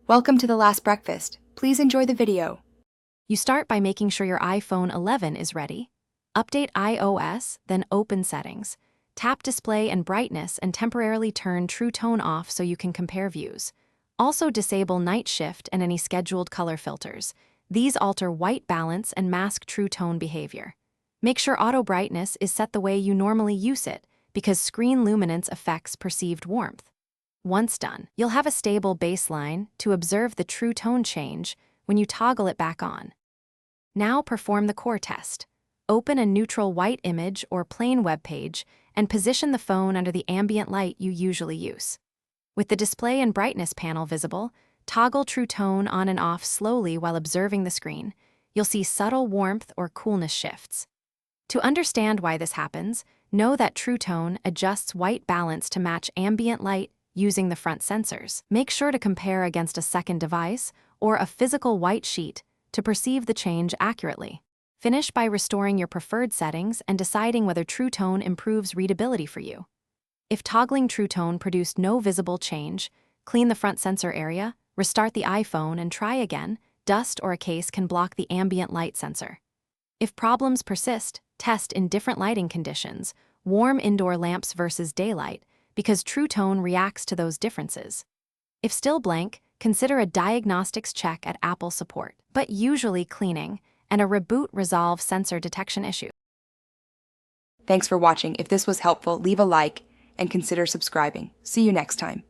Welcome to The Last Breakfast. Please enjoy the video. You start by making sure your iPhone 11 is ready. Update iOS, then open Settings. Tap Display and Brightness and temporarily turn True Tone off so you can compare views. Also disable Night Shift and any scheduled color filters. These alter white balance and mask True Tone behavior. Make sure Auto Brightness is set the way you normally use it, because screen luminance affects perceived warmth. Once done, you'll have a stable baseline to observe the true tone change when you toggle it back on. Now perform the core test. Open a neutral white image or plain web page and position the phone under the ambient light you usually use. With the display and brightness panel visible, toggle true tone on and off slowly while observing the screen. You'll see subtle warmth or coolness shifts. To understand why this happens, know that True Tone adjusts white balance to match ambient light using the front sensors. Make sure to compare against a second device or a physical white sheet to perceive the change accurately. Finish by restoring your preferred settings and deciding whether True Tone improves readability for you. If toggling True Tone produced no visible change, clean the front sensor area, restart the iPhone, and try again. Dust or a case can block the ambient light sensor. If problems persist, test in different lighting conditions, warm indoor lamps versus daylight, because True Tone reacts to those differences. If still blank, consider a diagnostics check at Apple support, but usually cleaning, and a reboot resolve sensor detection issue. Thanks for watching. If this was helpful, leave a like and consider subscribing. See you next time.